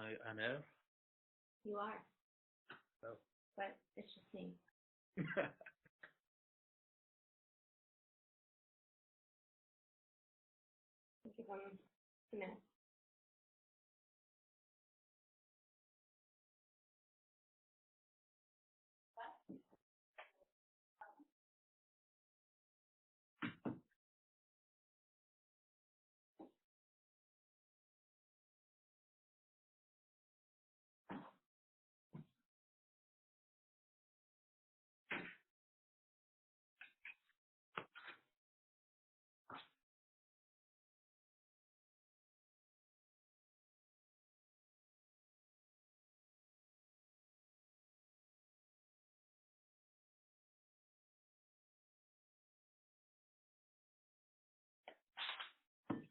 I on air? You are. Oh. But it's just me. Give them a minute.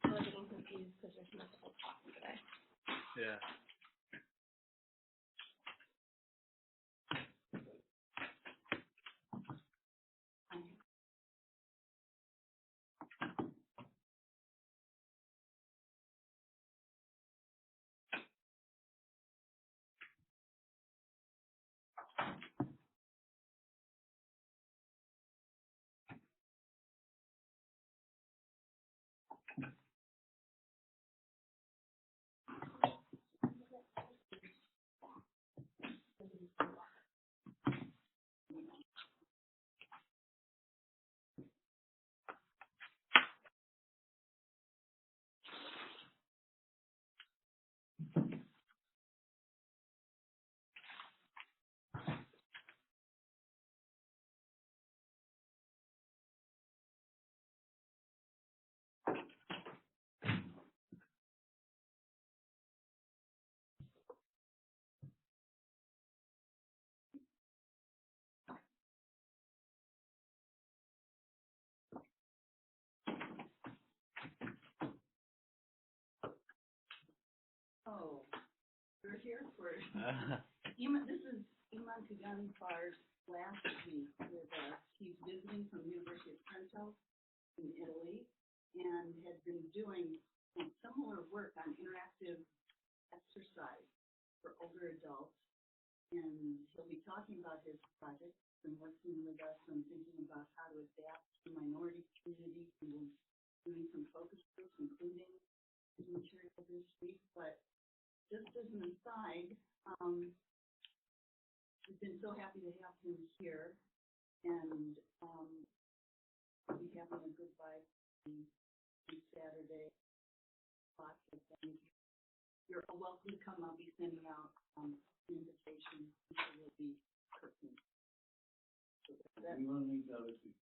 I'm getting confused because there's multiple talks today. Yeah. Oh, we're here for Iman. This is Iman Khaghani Far's last week with us. He's visiting from the University of Trento in Italy and has been doing some similar work on interactive exercise for older adults. And he'll be talking about his project and working with us and thinking about how to adapt to minority communities. And doing some focus groups, including his material this week. But just as an aside, we've been so happy to have him here, and we'll be having a good vibe on Saturday. You're welcome to come. I'll be sending out an invitation. It will be curtain. So we want to meet the other people.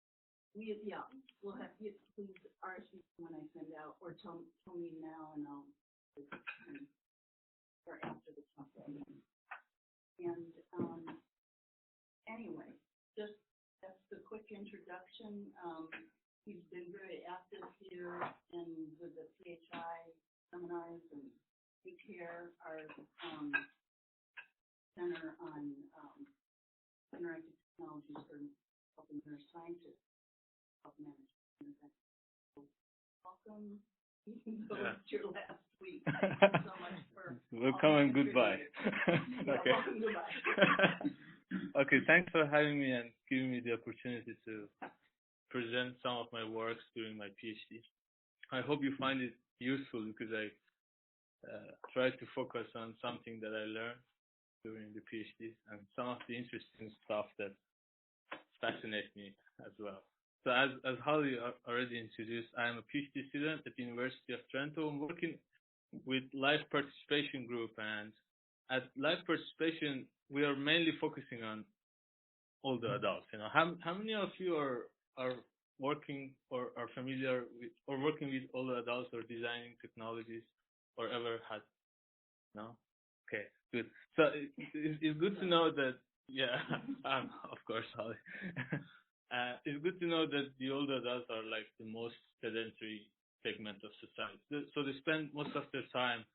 We'll have you please RSVP when I send out, or tell me now, and I'll or after the talk. And anyway, just that's the quick introduction. He's been very active here and with the PHI seminars and CARE, our Center on Interactive Technologies for Helping Neuroscientists Help Manage. Welcome. Even though it's your last week. Thank you so much for welcome and goodbye. Okay. Welcome, goodbye. Okay, thanks for having me and giving me the opportunity to present some of my works during my PhD. I hope you find it useful because I tried to focus on something that I learned during the PhD and some of the interesting stuff that fascinates me as well. So as Holly already introduced, I am a PhD student at the University of Trento. I'm working with Life Participation Group, and at Life Participation, we are mainly focusing on older adults. You know, how many of you are working or are familiar with or working with older adults or designing technologies or ever had? No? Okay, good. So it's good to know that, yeah, of course, Holly. It's good to know that the older adults are like the most sedentary segment of society. So they spend most of their time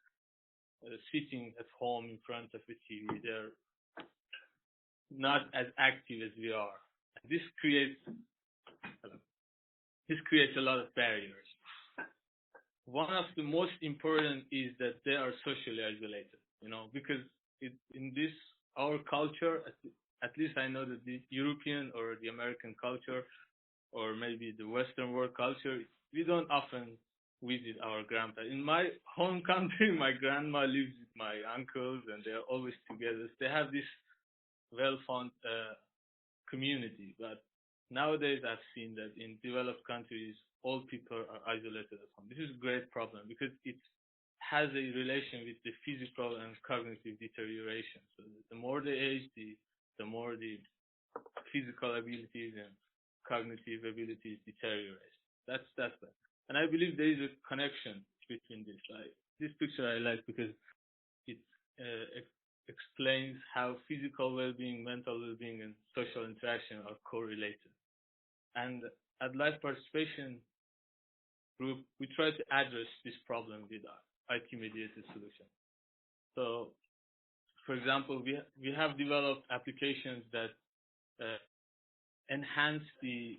sitting at home in front of a TV. They're not as active as we are. This creates a lot of barriers. One of the most important is that they are socially isolated. because in this, our culture, at least I know that the European or the American culture, or maybe the Western world culture, we don't often visit our grandparents. In my home country, my grandma lives with my uncles, and they're always together. They have this well-found community. But nowadays, I've seen that in developed countries, all people are isolated at home. This is a great problem because it has a relation with the physical and cognitive deterioration. So the more they age, the more the physical abilities and cognitive abilities deteriorate. That's that. And I believe there is a connection between this. This picture I like because it explains how physical well-being, mental well-being, and social interaction are correlated. And at Life Participation Group, we try to address this problem with our IT-mediated solution. So, for example, we have developed applications that enhance the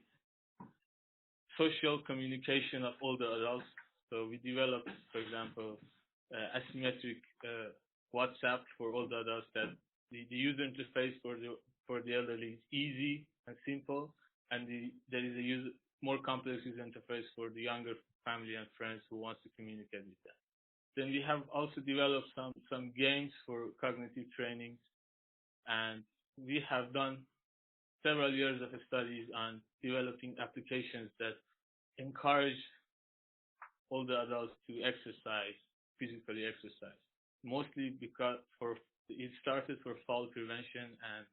social communication of older adults. So we developed, for example, asymmetric WhatsApp for older adults that the user interface for the elderly is easy and simple, and there is a more complex user interface for the younger family and friends who wants to communicate with them. Then we have also developed some games for cognitive training, and we have done several years of studies on developing applications that encourage older adults to physically exercise. Mostly because it started for fall prevention and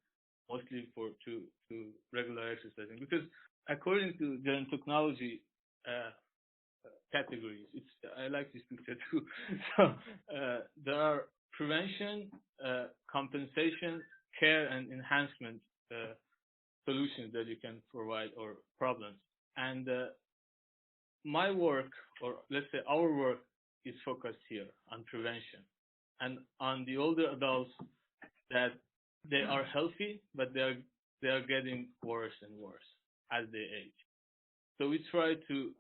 mostly to regular exercising. Because according to gerontology categories, I like this picture too. So there are prevention, compensation, care, and enhancement solutions that you can provide or problems. And my work, or let's say our work, is focused here on prevention and on the older adults that they are healthy, but they are getting worse and worse as they age. So we try to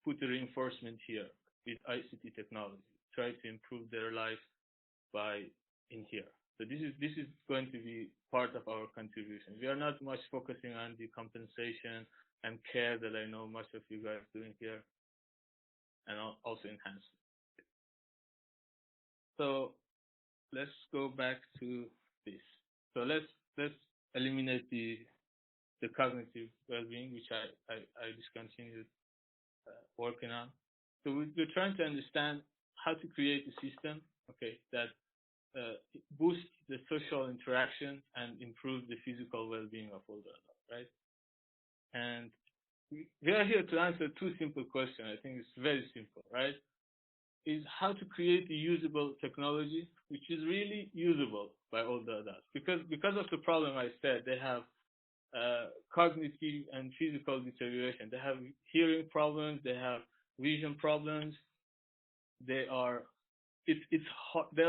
put a reinforcement here with ICT technology, try to improve their life in here. So this is going to be part of our contribution. We are not much focusing on the compensation and care that I know much of you guys are doing here, and also enhancement. So let's go back to this. So let's eliminate the cognitive well-being, which I discontinued working on. So we're trying to understand how to create a system, that boosts the social interaction and improves the physical well-being of older adults, right? And we are here to answer two simple questions. I think it's very simple, right? Is how to create a usable technology which is really usable by older adults. Because of the problem I said, they have cognitive and physical deterioration. They have hearing problems. They have vision problems. They are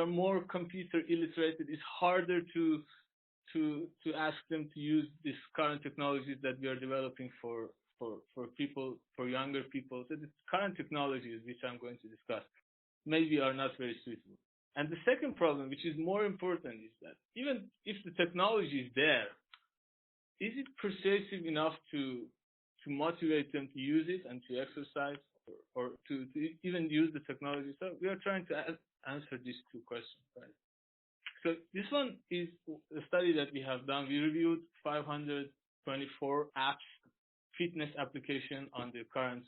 more computer illiterate. It's harder to ask them to use these current technologies that we are developing for people, for younger people. So the current technologies, which I'm going to discuss, maybe are not very suitable. And the second problem, which is more important, is that even if the technology is there, is it persuasive enough to motivate them to use it and to exercise or to even use the technology? So we are trying to answer these two questions, right? So this one is a study that we have done. We reviewed 524 apps, fitness application on the current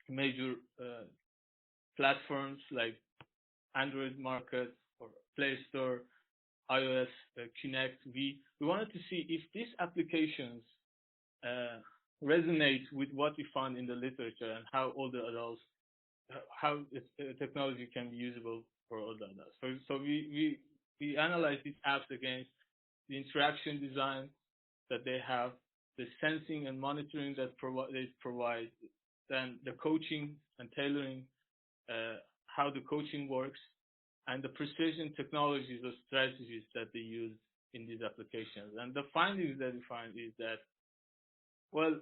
major platforms like Android Market or Play Store, iOS, Kinect, V. We wanted to see if these applications resonate with what we found in the literature and how older adults, how technology can be usable for older adults. So we analyzed these apps against the interaction design that they have, the sensing and monitoring that they provide, then the coaching and tailoring, how the coaching works, and the precision technologies or strategies that they use in these applications. And the findings that we find is that, well,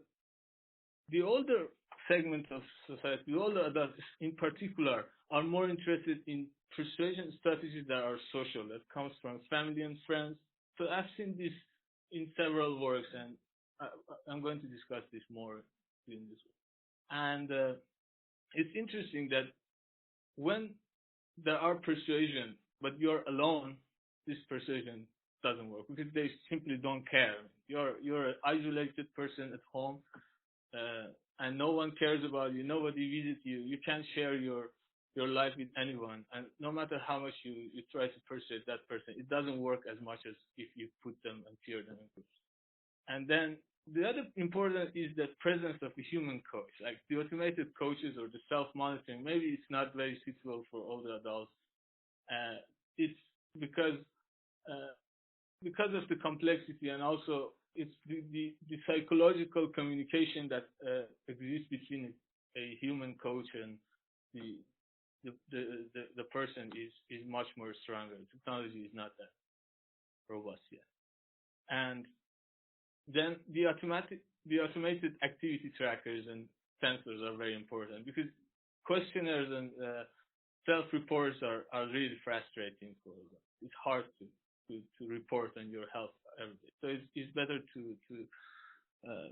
the older segment of society, the older adults in particular, are more interested in persuasion strategies that are social, that comes from family and friends. So I've seen this in several works, and I'm going to discuss this more in this work. And it's interesting that when there are persuasion, but you're alone, this persuasion doesn't work because they simply don't care. You're an isolated person at home, and no one cares about you. Nobody visits you. You can't share your life with anyone. And no matter how much you try to persuade that person, it doesn't work as much as if you put them and peer them in groups. And then the other important is the presence of a human coach, like the automated coaches or the self-monitoring. Maybe it's not very suitable for older adults. It's because of the complexity, and also it's the psychological communication that exists between a human coach and the person is much more stronger. Technology is not that robust yet. And then the automated activity trackers and sensors are very important because questionnaires and self-reports are really frustrating for them. It's hard to report on your health every day. So it's better to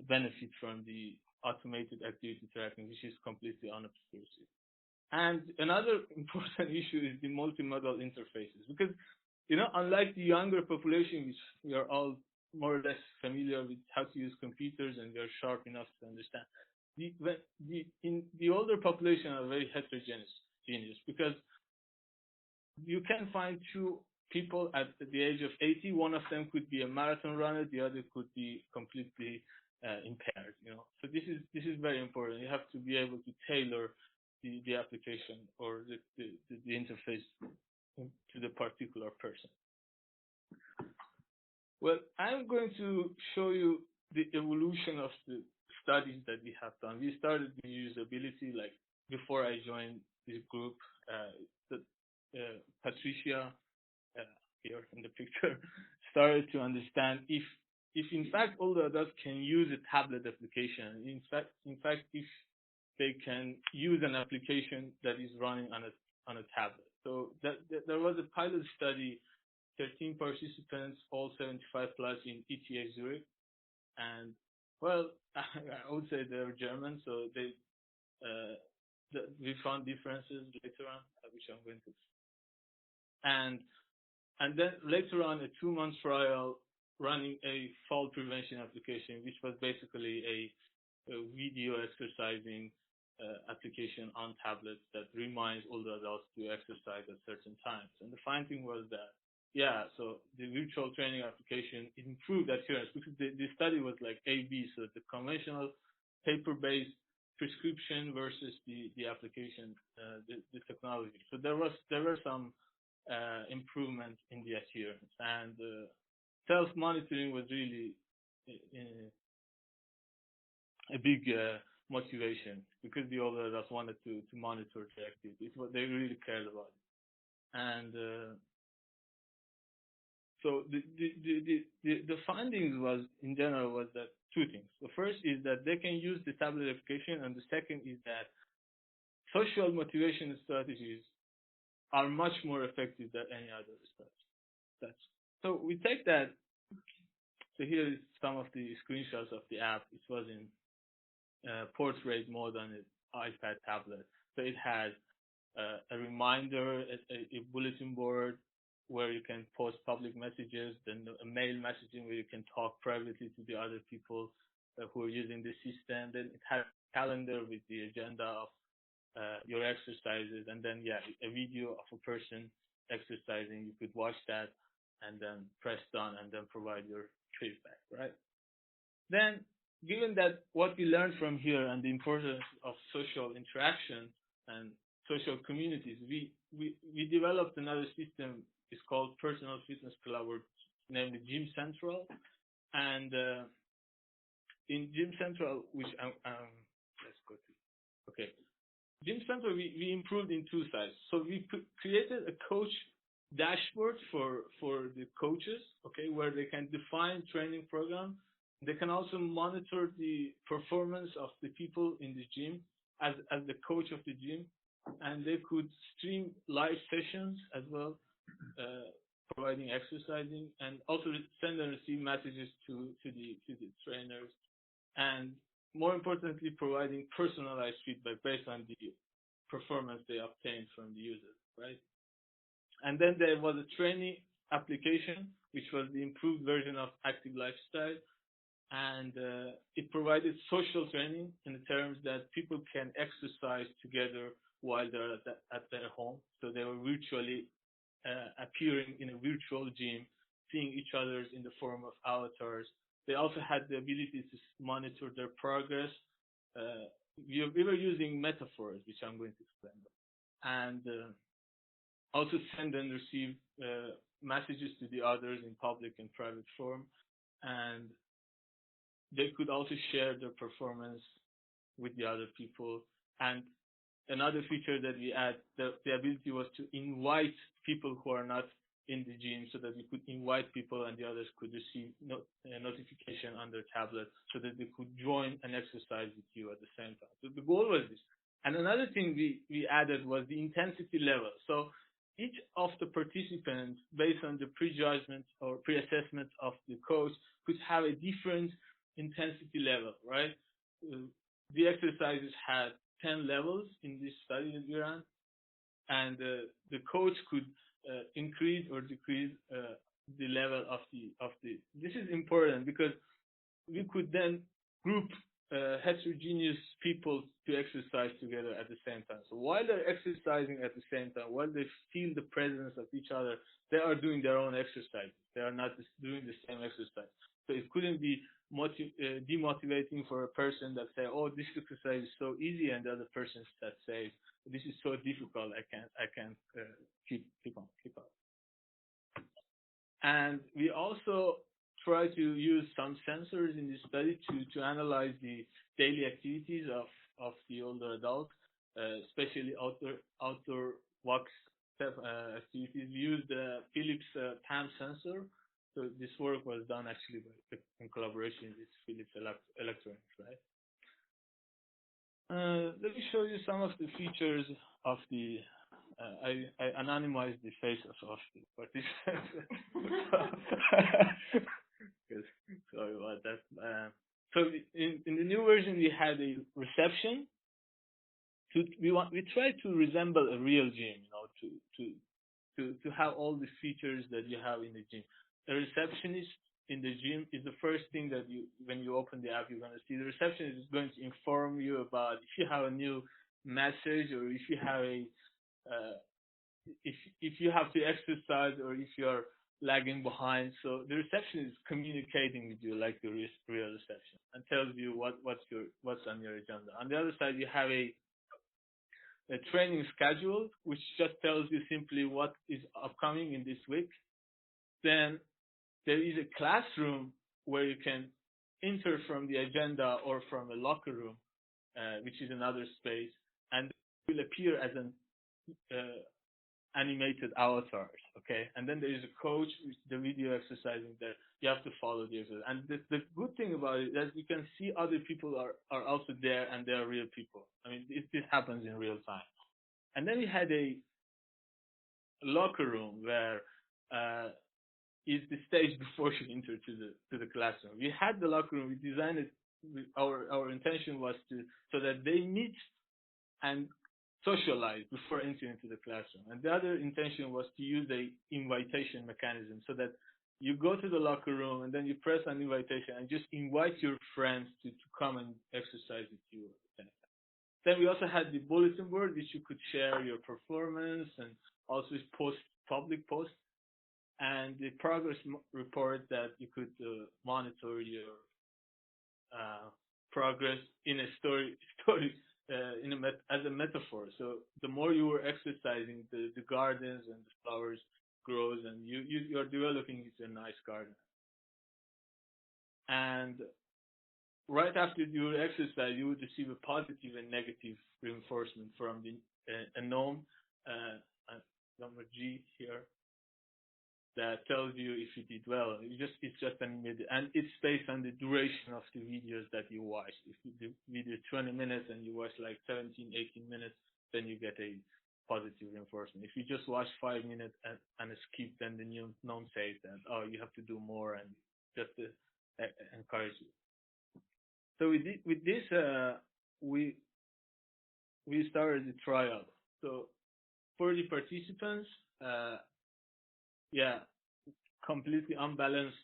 benefit from the automated activity tracking, which is completely unobtrusive. And another important issue is the multimodal interfaces, because unlike the younger population, which we are all more or less familiar with how to use computers and we are sharp enough to understand, the older population are very heterogeneous because you can find two people at the age of 80. One of them could be a marathon runner, the other could be completely impaired. So this is very important. You have to be able to tailor the application or the interface to the particular person. Well, I'm going to show you the evolution of the studies that we have done. We started with usability, like before I joined this group. Patricia, here in the picture, started to understand if in fact all the adults can use a tablet application. In fact, if they can use an application that is running on a tablet. So there was a pilot study, 13 participants, all 75 plus in ETH Zurich, and well, I would say they're German, so we found differences later on, which I'm going to. And then later on, a 2-month trial running a fall prevention application, which was basically a video exercising application on tablets that reminds older adults to exercise at certain times. And the finding was that, so the virtual training application improved adherence because the study was like A/B, so the conventional paper-based prescription versus the application, the technology. So there were some improvement in the adherence, and self-monitoring was really a big motivation because the older adults wanted to monitor the activity. It's what they really cared about. And so the findings was, in general, was that two things. The first is that they can use the tablet application, and the second is that social motivation strategies are much more effective than any other strategy. So we take that. So here is some of the screenshots of the app. It was in portrait mode on an iPad tablet. So it has a reminder, a bulletin board where you can post public messages, then a mail messaging where you can talk privately to the other people who are using the system. Then it has a calendar with the agenda of your exercises, and then a video of a person exercising. You could watch that and then press done and then provide your feedback, right? Then, given that what we learned from here and the importance of social interaction and social communities, we developed another system. It's called Personal Fitness Collaborative, named Gym Central. And in Gym Central, which let's go to, okay. Gym Central, we improved in two sides. So we created a coach dashboard for the coaches, okay, where they can define training program. They can also monitor the performance of the people in the gym as the coach of the gym. and they could stream live sessions as well, providing exercising, and also send and receive messages to the trainers, and more importantly, providing personalized feedback based on the performance they obtained from the users, right? And then there was a training application, which was the improved version of Active Lifestyle, and it provided social training in the terms that people can exercise together while they're at their home. So they were virtually appearing in a virtual gym, seeing each other in the form of avatars. They also had the ability to monitor their progress. We were using metaphors, which I'm going to explain, and also send and receive messages to the others in public and private form, and they could also share their performance with the other people. And another feature that we add, the ability was to invite people who are not in the gym, so that we could invite people and the others could receive a notification on their tablet, so that they could join and exercise with you at the same time. So the goal was this. And another thing we added was the intensity level. So each of the participants, based on the prejudgment or pre-assessment of the coach, could have a different intensity level, right? The exercises had 10 levels in this study that we ran, and the coach could increase or decrease the level of the. This is important because we could then group heterogeneous people to exercise together at the same time. So while they're exercising at the same time, while they feel the presence of each other, they are doing their own exercise. They are not doing the same exercise. So it couldn't be demotivating for a person that say, "Oh, this exercise is so easy," and the other person that says, "This is so difficult. I can't keep up." And we also try to use some sensors in this study to analyze the daily activities of the older adult, especially outdoor walks activities. We used the Philips PAM sensor. So this work was done actually in collaboration with Philips Electronics, right? Let me show you some of the features of the. I anonymized the faces of the participants. Sorry about that. So in the new version, we had a reception. We tried to resemble a real gym, to have all the features that you have in the gym. The receptionist in the gym is the first thing that when you open the app, you're going to see. The receptionist is going to inform you about if you have a new message, or if you have if you have to exercise, or if you're lagging behind. So the receptionist is communicating with you like the real reception, and tells you what's on your agenda. On the other side, you have a training schedule, which just tells you simply what is upcoming in this week. Then there is a classroom where you can enter from the agenda or from a locker room, which is another space, and it will appear as an animated avatars, okay? And then there is a coach with the video exercising there. You have to follow the exercise. And the good thing about it is that you can see other people are also there, and they are real people. I mean, this happens in real time. And then we had a locker room where is the stage before you enter to the classroom. We had the locker room. We designed it. Our intention was so that they meet and socialize before entering into the classroom. And the other intention was to use a invitation mechanism, so that you go to the locker room and then you press an invitation and just invite your friends to come and exercise with you. Then we also had the bulletin board, which you could share your performance and also public posts, and the progress report that you could monitor your progress in a story as a metaphor. So the more you were exercising, the gardens and the flowers grows, and you are developing into a nice garden. And right after you exercise, you would receive a positive and negative reinforcement from a gnome, number G here, that tells you if you did well. It's just animated, and it's based on the duration of the videos that you watch. If the video is 20 minutes and you watch like 17, 18 minutes, then you get a positive reinforcement. If you just watch 5 minutes and skip, then the new norm says that, oh, you have to do more, and just to encourage you. So with this, we started the trial. So for the participants, completely unbalanced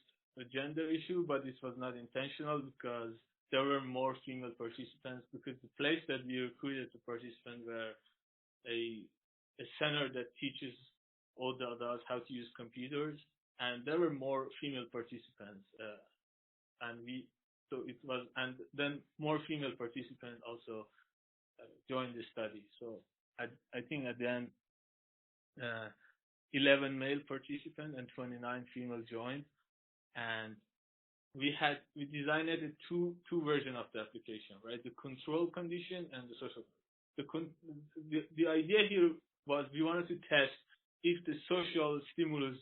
gender issue, but this was not intentional because there were more female participants, because the place that we recruited the participants were a center that teaches all the adults how to use computers, and there were more female participants, and then more female participants also joined the study. So I think at the end, 11 male participants and 29 female joined, and we designed a two version of the application, right? The control condition and the social. The idea here was we wanted to test if the social stimulus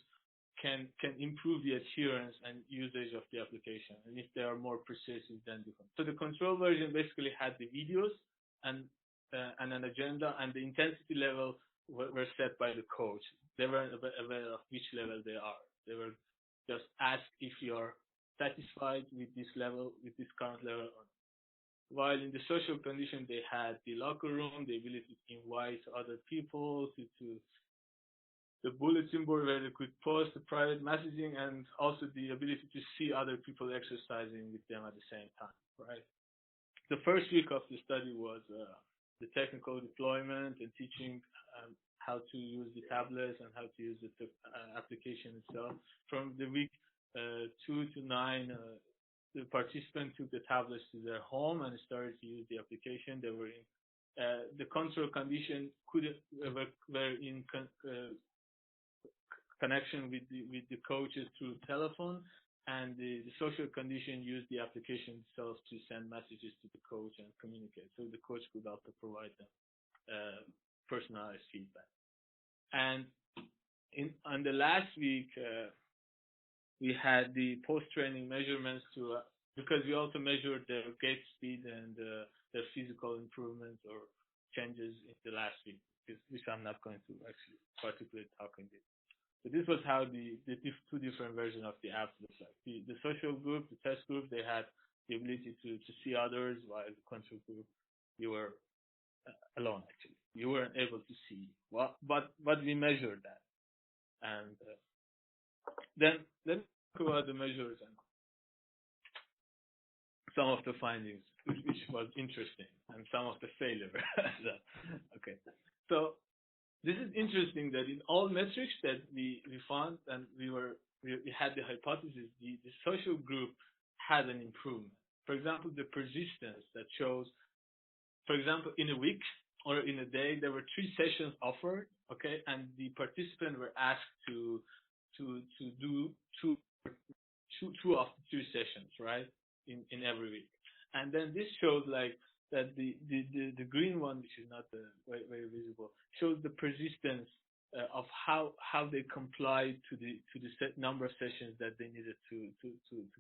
can improve the adherence and usage of the application, and if they are more persuasive than the. So the control version basically had the videos and an agenda, and the intensity level were set by the coach. They weren't aware of which level they are. They were just asked if you are satisfied with this level, with this current level. While in the social condition, they had the locker room, the ability to invite other people to the bulletin board where they could post the private messaging, and also the ability to see other people exercising with them at the same time, right? The first week of the study was the technical deployment and teaching how to use the tablets and how to use the application itself. From the week 2 to 9, the participants took the tablets to their home and started to use the application. They were in the control condition were in connection with the coaches through telephone, and the social condition used the application itself to send messages to the coach and communicate. So the coach could also provide them personalized feedback. And on the last week, we had the post-training measurements because we also measured their gait speed and their physical improvements or changes in the last week, which I'm not going to actually particularly talk in this. So this was how the two different versions of the app looked like. The social group, the test group, they had the ability to see others, while the control group, you were alone actually. You weren't able to see. Well, but we measured that. And then let's talk about the measures and some of the findings, which was interesting, and some of the failure. Okay. So this is interesting that in all metrics that we found, and we had the hypothesis, the social group had an improvement. For example, the persistence that shows, for example, in a week or in a day, there were 3 sessions offered, okay, and the participants were asked to do two of the 2 sessions, right, in every week. And then this shows like that the green one, which is not very, very visible, shows the persistence of how they complied to the set number of sessions that they needed to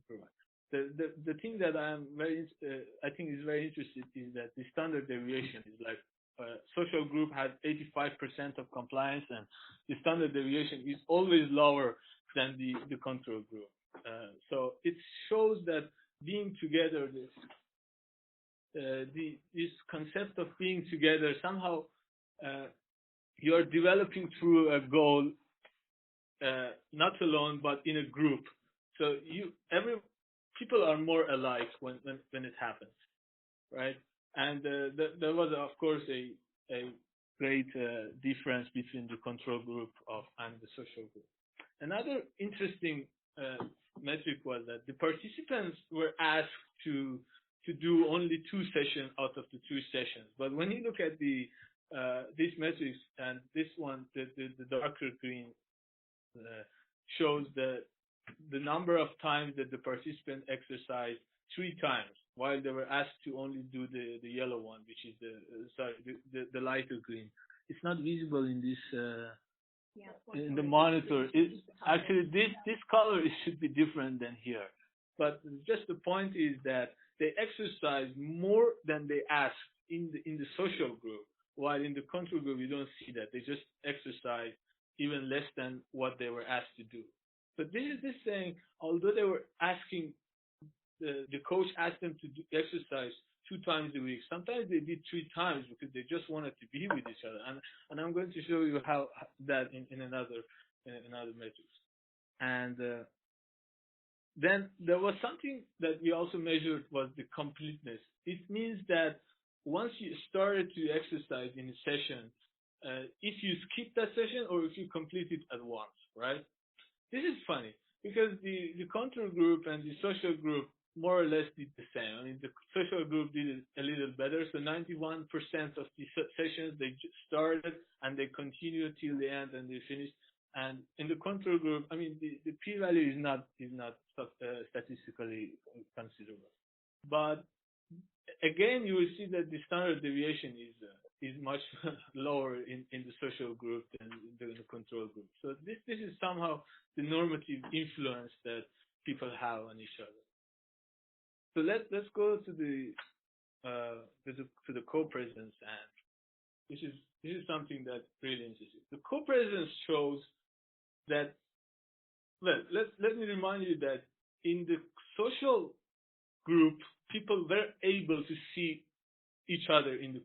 provide. The thing that I think is very interesting is that the standard deviation is like social group has 85% of compliance, and the standard deviation is always lower than the control group. So it shows that being together, this concept of being together, somehow you are developing through a goal, not alone but in a group. So people are more alike when it happens, right? And there was of course a great difference between the control group and the social group. Another interesting metric was that the participants were asked to do only 2 sessions out of the 2 sessions. But when you look at these metrics, and this one, the darker green, shows the number of times that the participant exercised 3 times, while they were asked to only do the yellow one, which is the lighter green. It's not visible in this in the monitor. Actually, this color should be different than here. But just the point is that they exercise more than they asked in the social group, while in the control group, you don't see that. They just exercise even less than what they were asked to do. But this is this saying, although they were asking, the coach asked them to do exercise 2 times a week. Sometimes they did 3 times because they just wanted to be with each other. And I'm going to show you how that in another metrics. And then there was something that we also measured was the completeness. It means that once you started to exercise in a session, if you skip that session or if you complete it at once, right? This is funny because the control group and the social group more or less did the same. I mean, the social group did it a little better. So 91% of the sessions they started and they continued till the end and they finished. And in the control group, I mean, the p-value is not statistically considerable. But again, you will see that the standard deviation is much lower in the social group than in the control group. So this is somehow the normative influence that people have on each other. So let's go to the co-presence, and this is something that really interesting. The co-presence shows that, well, let me remind you that in the social group, people were able to see each other in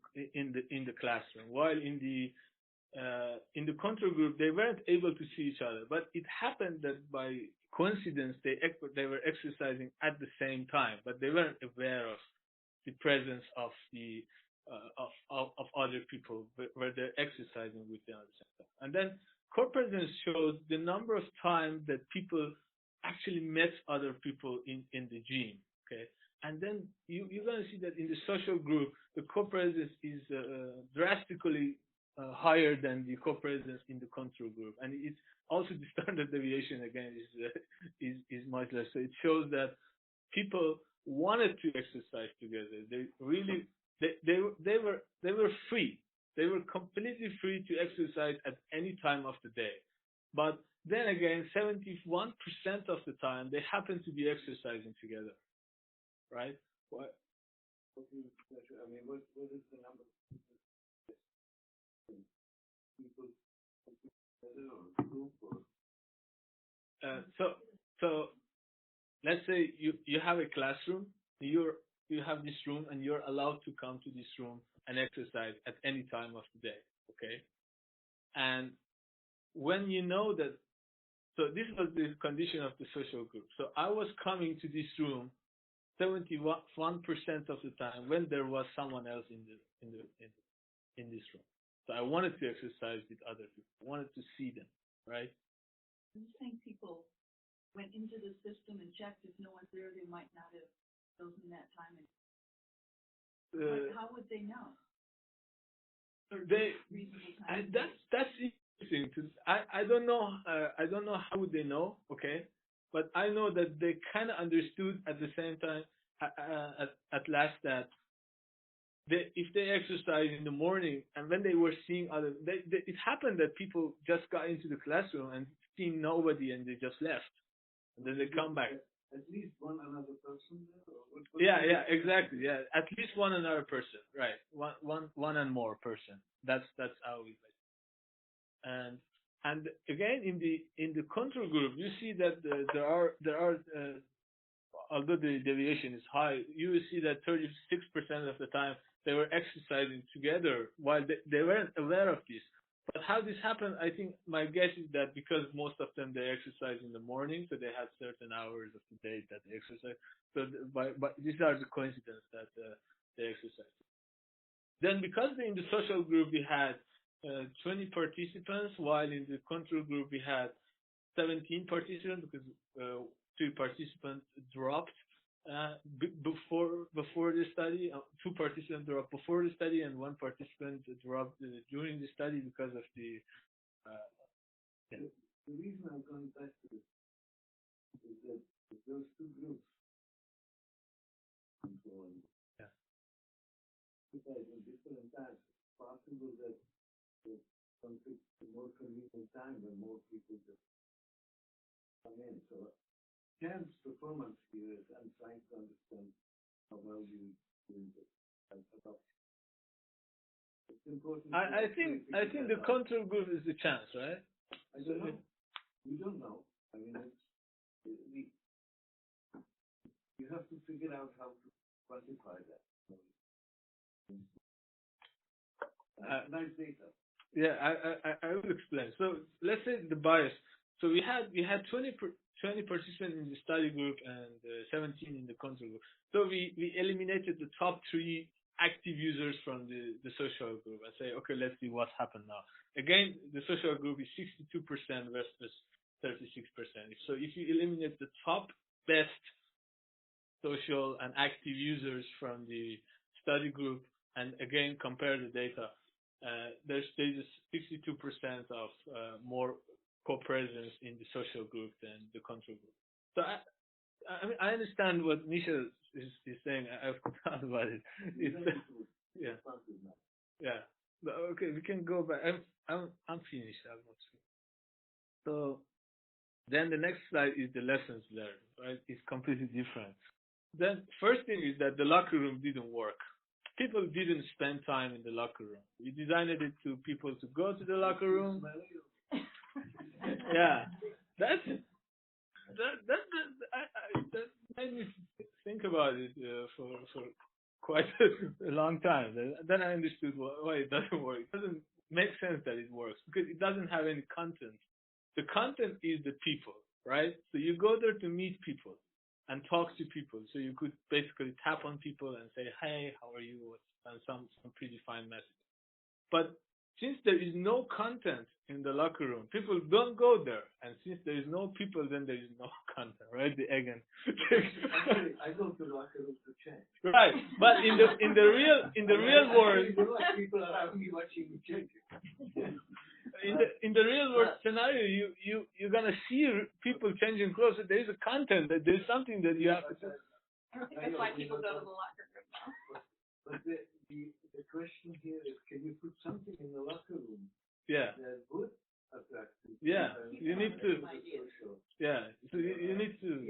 the classroom, while in the control group they weren't able to see each other. But it happened that by coincidence they were exercising at the same time, but they weren't aware of the presence of the of other people where they're exercising with them at the same time. And then co-presence shows the number of times that people actually met other people in the gym. Okay. And then you're going to see that in the social group, the co-presence is drastically higher than the co-presence in the control group. And it's also the standard deviation, again, is much less. So it shows that people wanted to exercise together. They really, they were free. They were completely free to exercise at any time of the day. But then again, 71% of the time, they happen to be exercising together. Right? What do you measure? I mean, what is the number of people together or group or? So let's say you have a classroom. You have this room, and you're allowed to come to this room and exercise at any time of the day. Okay. And when you know that, so this was the condition of the social group. So I was coming to this room 71% of the time when there was someone else in this room. So I wanted to exercise with other people. I wanted to see them, right? Do you think people went into the system and checked if no one's there, they might not have chosen that time? How would they know? That's interesting. I don't know. I don't know how would they know. Okay. But I know that they kind of understood at the same time, at last, that if they exercise in the morning and when they were seeing other, it happened that people just got into the classroom and seeing nobody and they just left, and then they come back. At least one another person there? Yeah, exactly. Yeah, at least one another person. Right. One and more person. That's how we measure. And again, in the control group, you see that there are although the deviation is high, you will see that 36% of the time they were exercising together while they weren't aware of this. But how this happened, I think my guess is that because most of them they exercise in the morning, so they have certain hours of the day that they exercise. So but these are the coincidences that they exercise. Then because in the social group we had 20 participants, while in the control group we had 17 participants because 2 participants dropped before the study. 2 participants dropped before the study, and 1 participant dropped during the study because of the. The reason I'm going back to this is that those 2 groups in different times, it's possible that some more convenient time when more people just come in. So Cam's performance here is I'm trying to understand how well you do this. It's important. I think the control group is the chance, right? I don't know. We don't know. I mean, you have to figure out how to quantify that. Nice data. Yeah, I will explain. So let's say the bias. So we had 20 participants in the study group and 17 in the control group. So we eliminated the top 3 active users from the social group and say, okay, let's see what happened now. Again, the social group is 62% versus 36%. So if you eliminate the top best social and active users from the study group and again compare the data, there's 62% of more co-presence in the social group than the control group. So I mean, I understand what Nisha is saying. I've thought about it. Yeah. Yeah. But okay, we can go back. I'm finished. I'm not sure. So then the next slide is the lessons learned. Right? It's completely different. Then first thing is that the locker room didn't work. People didn't spend time in the locker room. We designed it to people to go to the locker room. Yeah, that made me think about it for quite a long time. Then I understood why it doesn't work. It doesn't make sense that it works because it doesn't have any content. The content is the people, right? So you go there to meet people and talk to people. So you could basically tap on people and say, hey, how are you? And some predefined message. But since there is no content in the locker room, people don't go there. And since there is no people, then there is no content, right? Again. Actually, I go to the locker room to change. Right. But in the real world, people around me watching me change. in the real world scenario, you're gonna see people changing clothes. There is a content. That there's something that you have to do. I think that's why people go to the locker room now. But the question here is, can you put something in the locker room? Yeah. That would attract people. Yeah. You need to. Yeah. So you need to.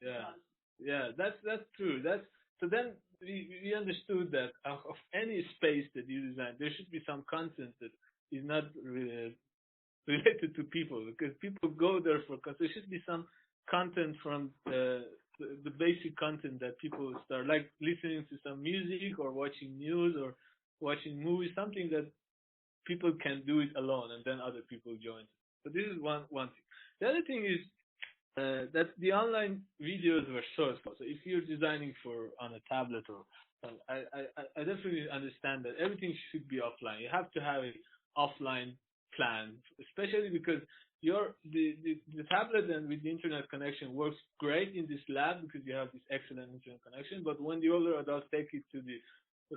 Yeah. Yeah. That's true. So then we understood that of any space that you design, there should be some content that is not related to people, because people go there for content. There should be some content from the basic content that people start, like listening to some music or watching news or watching movies, something that people can do it alone and then other people join. So this is one thing. The other thing is that the online videos were so small. So if you're designing on a tablet or I definitely understand that everything should be offline. You have to have an offline plan, especially because the tablet and with the internet connection works great in this lab because you have this excellent internet connection. But when the older adults take it to the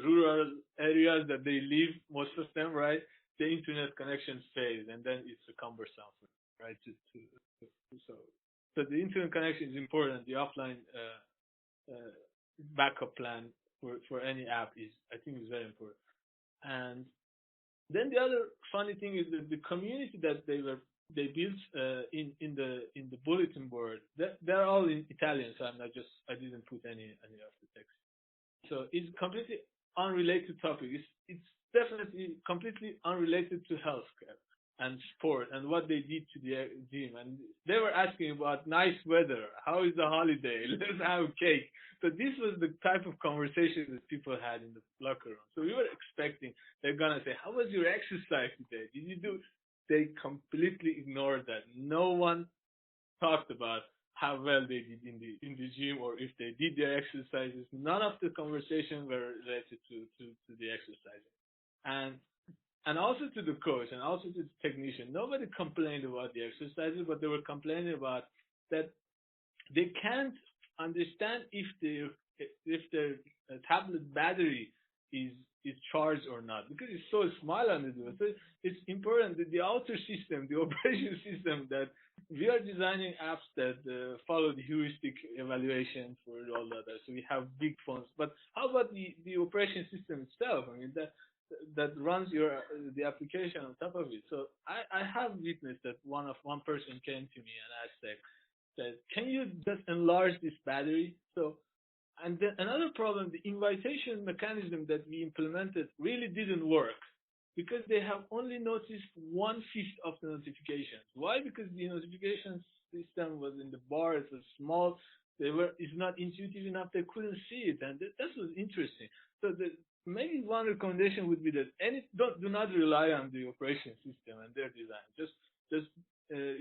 rural areas that they live, most of them, right, the internet connection fails, and then it's a cumbersome, right? So the internet connection is important. The offline backup plan for any app I think is very important. And then the other funny thing is that the community that they built in the bulletin board, they're all in Italian, so I didn't put any of the text. So it's completely unrelated topic. It's definitely completely unrelated to healthcare and sport and what they did to the gym. And they were asking about nice weather. How is the holiday? Let's have cake. So this was the type of conversation that people had in the locker room. So we were expecting they're gonna say, how was your exercise today? Did you do? They completely ignored that. No one talked about how well they did in the gym or if they did their exercises. None of the conversation were related to the exercising. And also to the coach and also to the technician. Nobody complained about the exercises, but they were complaining about that they can't understand if their tablet battery is charged or not, because it's so small on the device. So it's important that the outer system, the operation system, that we are designing apps that follow the heuristic evaluation for all that. So we have big phones, but how about the operation system itself? I mean that runs the application on top of it. So I have witnessed that one person came to me and asked that can you just enlarge this battery? So And then another problem, the invitation mechanism that we implemented really didn't work because they have only noticed 1/5 of the notifications. Why? Because the notification system was in the bar, it was small, it's not intuitive enough, they couldn't see it, and that was interesting. So maybe one recommendation would be that do not rely on the operation system and their design. Just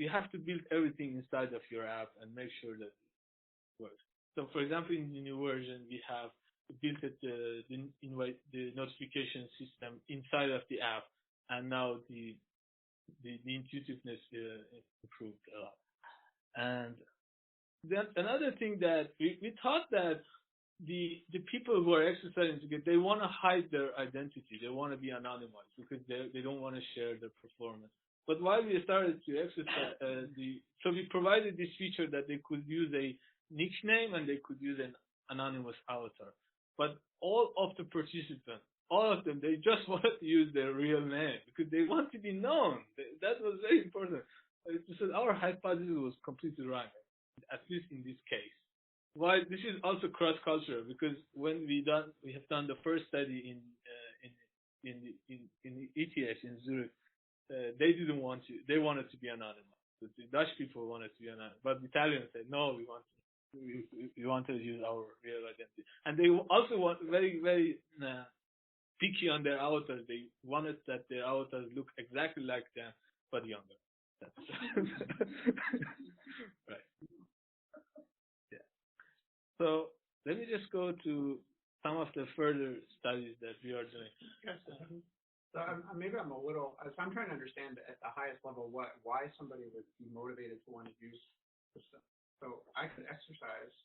you have to build everything inside of your app and make sure that it works. So, for example, in the new version, we have built the notification system inside of the app, and now the intuitiveness improved a lot. And then another thing that we thought that the people who are exercising together, they want to hide their identity. They want to be anonymous because they don't want to share their performance. But while we started to exercise, so we provided this feature that they could use a nickname and they could use an anonymous avatar. But all of the participants, all of them, they just wanted to use their real name because they want to be known. That was very important. So our hypothesis was completely right, at least in this case. Why this is also cross-cultural because when we have done the first study in ETH in Zurich, they didn't want to. They wanted to be anonymous. The Dutch people wanted to be anonymous, but the Italians said no. We want to use our real identity, and they also want very very picky on their avatars. They wanted that their avatars look exactly like them but younger. Right. Yeah. So let me just go to some of the further studies that we are doing. Yes. So maybe I'm trying to understand at the highest level why somebody would be motivated to want to use this stuff. So I could exercise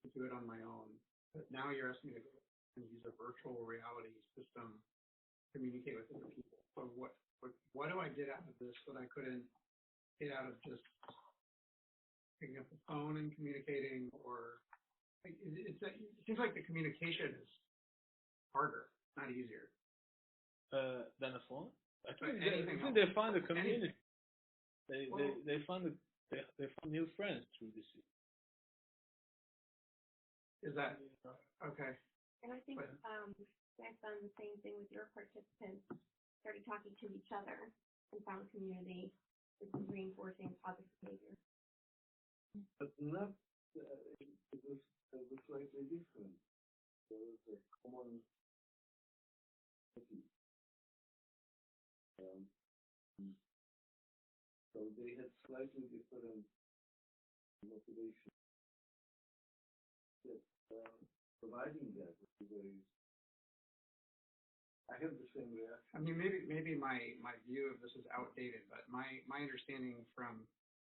to do it on my own, but now you're asking me to go and use a virtual reality system to communicate with other people. So what do I get out of this that I couldn't get out of just picking up the phone and communicating? Or it seems like the communication is harder, not easier. Than a phone? I think they found a community. They found new friends through this. Is that okay? And I think I've done the same thing with your participants. Started talking to each other and found community. This is reinforcing positive behavior. But not it was slightly different. There was a common so they had slightly different motivation. Yes, providing that is very. I have the same reaction. I mean, maybe my view of this is outdated, but my understanding from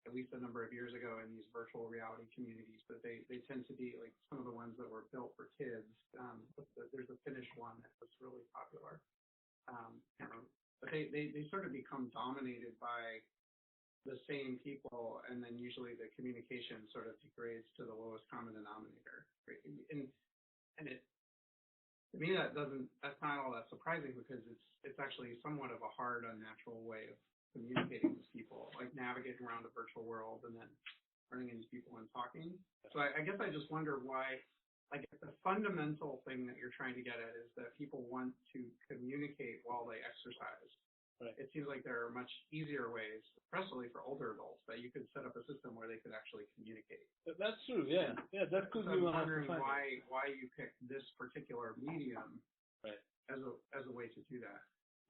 at least a number of years ago in these virtual reality communities, but they tend to be like some of the ones that were built for kids. There's a Finnish one that was really popular. But they sort of become dominated by the same people, and then usually the communication sort of degrades to the lowest common denominator. Right? And it, to me, that's not all that surprising because it's actually somewhat of a hard, unnatural way of communicating with people, like navigating around a virtual world and then running into people and talking. So I guess I just wonder why, like, the fundamental thing that you're trying to get at is that people want to communicate while they exercise. Right. It seems like there are much easier ways, especially for older adults, that you could set up a system where they could actually communicate. That's true, yeah. Yeah, that could be one. I'm wondering why you picked this particular medium as a way to do that.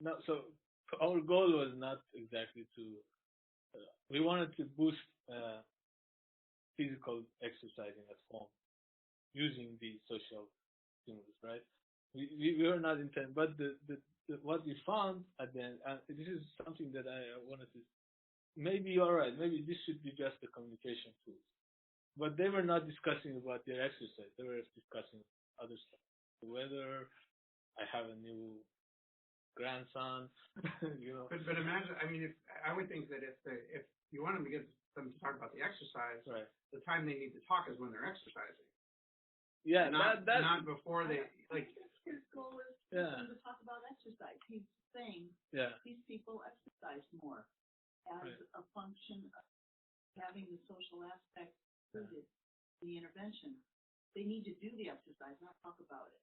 No, so our goal was not exactly to, we wanted to boost physical exercising at home using the social stimulus, right? We were not intended, but what we found at the end, and this is something that I wanted to, maybe you're right, maybe this should be just a communication tool. But they were not discussing about their exercise, they were discussing other stuff. The weather, I have a new grandson, you know. But imagine, I mean, I would think that if you want them to get them to talk about the exercise, right, the time they need to talk is when they're exercising. Yeah, not before they, like. His goal is to talk about exercise. He's saying these people exercise more as a function of having the social aspect included in the intervention. they need to do the exercise, not talk about it.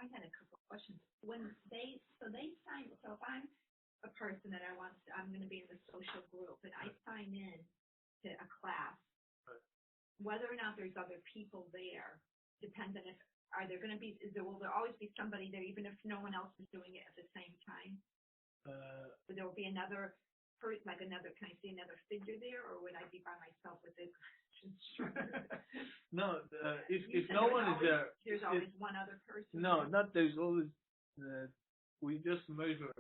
I had a couple of questions. When they sign, so if I'm a person that I'm going to be in the social group and I sign in to a class, whether or not there's other people there depends on will there always be somebody there even if no one else is doing it at the same time? Would there be another person, can I see another figure there, or would I be by myself with it? No, if no one is there, there's always one other person. No, not there's always. We just measure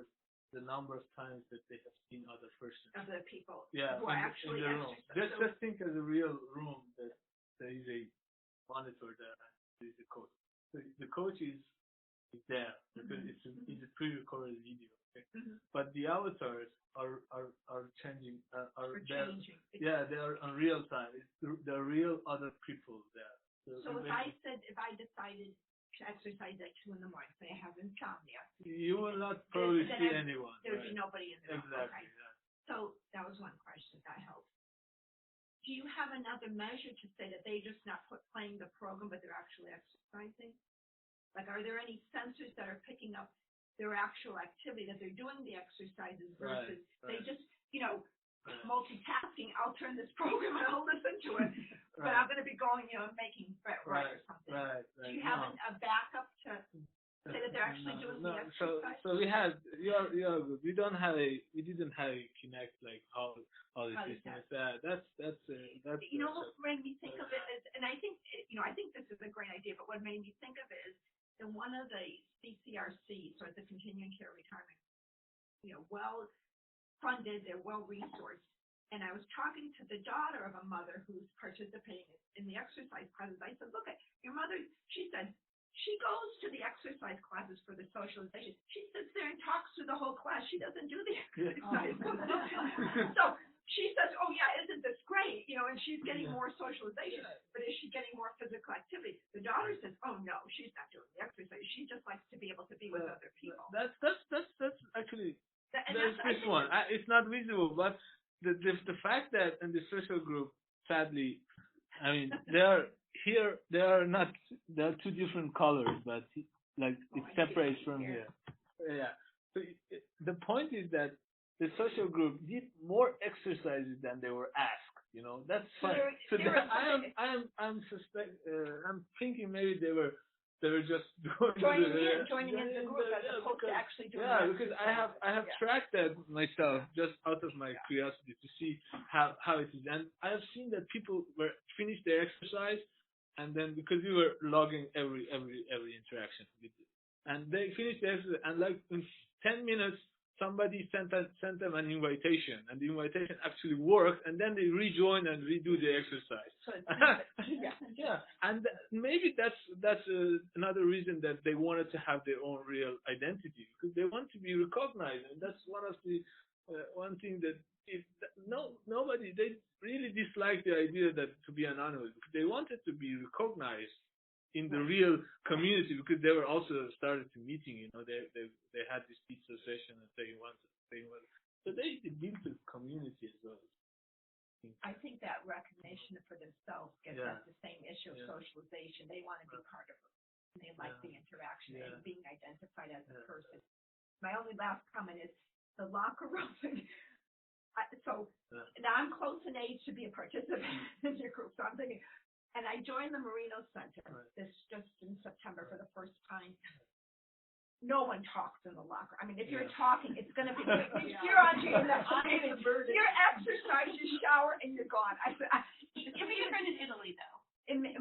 the number of times that they have seen other persons. Other people. Yeah, who are actually in the room. Just think as a real room that there is a monitor there and there is a coach. So the coach is there because it's a pre-recorded video. Okay? But the avatars are changing. Are changing. Yeah, they are on real time. There are real other people there. So if I decided to exercise at 2 a.m, say I have insomnia, you will not probably see anyone. There would be nobody in the room. Exactly. Okay. Yeah. So that was one question. That helped. Do you have another measure to say that they're just not playing the program, but they're actually exercising? Like, are there any sensors that are picking up their actual activity, that they're doing the exercises versus they just, multitasking? I'll turn this program and I'll listen to it, but I'm going to be going, making bread or something. Do you have a backup to say that they're actually doing the exercise? So we had, you're good. We didn't have a Kinect like how the system is that. That's what made me think of it is, and I think this is a great idea, but what made me think of it is in one of the CCRCs, or the continuing care retirement, well funded, they're well resourced. And I was talking to the daughter of a mother who's participating in the exercise classes. I said, look at your mother. She said she goes to the exercise classes for the socialization. She sits there and talks to the whole class. She doesn't do the exercise. So she says, oh yeah, isn't this great? And she's getting more socialization, but is she getting more physical activity? The daughter says, oh no, she's not doing the exercise. She just likes to be able to be with other people. That's actually there's this one. It's not visible, but the fact that in the social group, sadly, I mean, there are two different colors, but like it separates from here. Yeah. So the point is that the social group did more exercises than they were asked. That's fine. So I'm thinking maybe they were just joining in the group as opposed to actually doing it. Yeah, because I have tracked that myself just out of my curiosity to see how it is, and I have seen that people were finished their exercise, and then because we were logging every interaction with it, and they finished the exercise, and like in 10 minutes somebody sent them an invitation, and the invitation actually worked, and then they rejoin and redo the exercise. Yeah, and maybe that's another reason that they wanted to have their own real identity, because they want to be recognized, and that's one of the one thing that nobody, they really dislike the idea that to be anonymous, because they wanted to be recognized in the real community, because they were also started to meeting, they had this pizza session and they wanted, so they built a community as well. I think that recognition for themselves gets at the same issue of socialization. They want to be part of it. And they like the interaction and being identified as a person. My only last comment is the locker room. Now I'm close in age to be a participant in your group, so I'm thinking, and I joined the Marino Center this just in September for the first time. No one talks in the locker. I mean, if you're talking, it's going to be you're on your exercise, you shower, and you're gone. It can be different in Italy, though.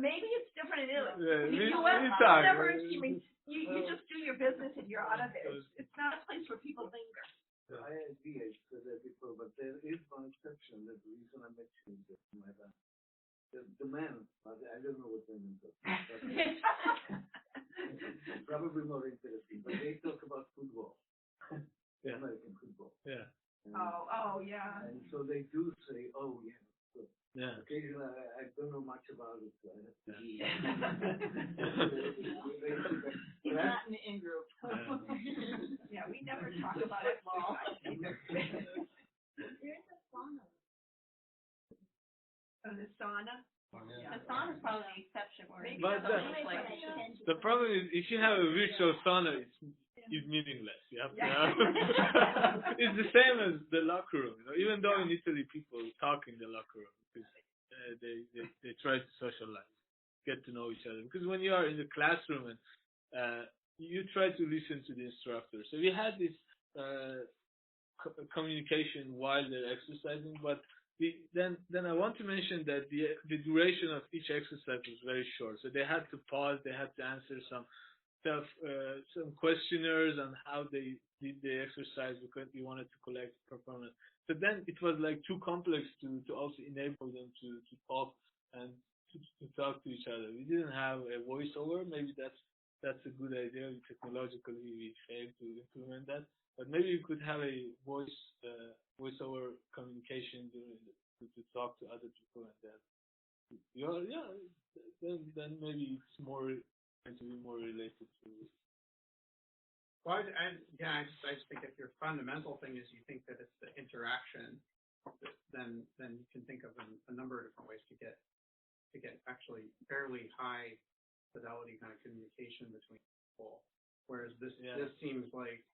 Maybe it's different in Italy. In the U.S., whatever. You just do your business and you're out of it. It's not a place where people linger. I agree, I said that before, but there is one exception. That the reason I mentioned this, the man, I don't know what they mean, probably more interesting, but they talk about football, American football. Yeah. And, yeah. And so they do say, oh, yeah. So yeah. Occasionally, I don't know much about it. So I have to He's not in the in-group. Yeah, we never talk about it long. There's a sauna. Oh, the sauna? Yeah. The sauna is probably the exception where it's But so the- like, The problem is, if you have a virtual sauna, it's meaningless. You have to have. It's the same as the locker room. Even though in Italy people talk in the locker room because they try to socialize, get to know each other. Because when you are in the classroom and you try to listen to the instructor, so we had this communication while they're exercising, but then I want to mention that the duration of each exercise was very short. So they had to pause, they had to answer some questionnaires on how they did the exercise because we wanted to collect performance. So then it was like too complex to also enable them to talk and to talk to each other. We didn't have a voiceover. Maybe that's a good idea. Technologically, we failed to implement that. But maybe you could have a voiceover communication to talk to other people, and then maybe it's going to be more related to. Well, I just think if your fundamental thing is you think that it's the interaction, then you can think of a number of different ways to get actually fairly high fidelity kind of communication between people. Whereas this seems like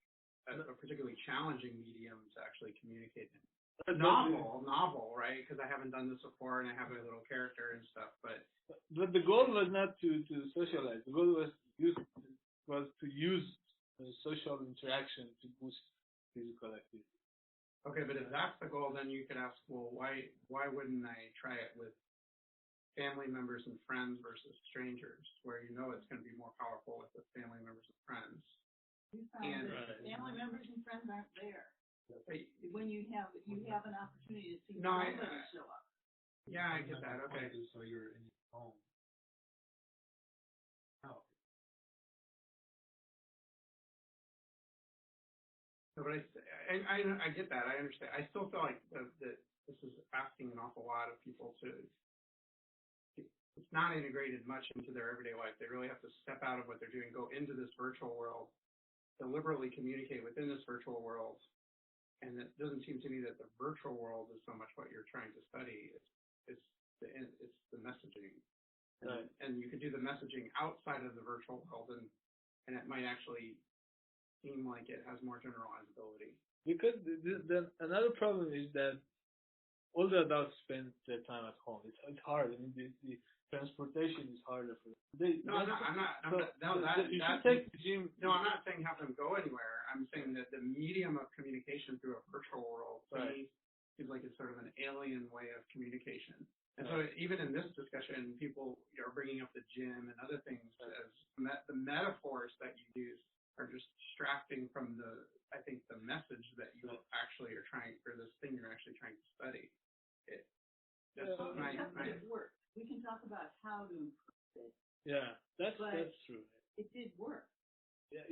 a particularly challenging medium to actually communicate in. Novel, right? Because I haven't done this before, and I have a little character and stuff. But the goal was not to socialize. The goal was to use social interaction to boost physical activity. Okay, but if that's the goal, then you could ask, well, why wouldn't I try it with family members and friends versus strangers, where you know it's going to be more powerful with the family members and friends? You found that family members and friends aren't there. When you have an opportunity to see somebody show up. Yeah, I get that. Okay. So you're in your home. Oh. No, but I get that. I understand. I still feel like that this is asking an awful lot of people to. It's not integrated much into their everyday life. They really have to step out of what they're doing, go into this virtual world, deliberately communicate within this virtual world. And it doesn't seem to me that the virtual world is so much what you're trying to study. It's the messaging. Right. And you could do the messaging outside of the virtual world, and it might actually seem like it has more generalizability. Because another problem is that all the adults spend their time at home. It's hard. I mean, the transportation is harder for them. I'm not saying have them go anywhere. I'm saying that the medium of communication through a virtual world to me seems like it's sort of an alien way of communication. And so even in this discussion, people are bringing up the gym and other things as the metaphors that you use are just distracting from the message that you actually are trying, or this thing you're actually trying to study. It worked. We can talk about how to improve it. Yeah, that's true. It did work. Yeah.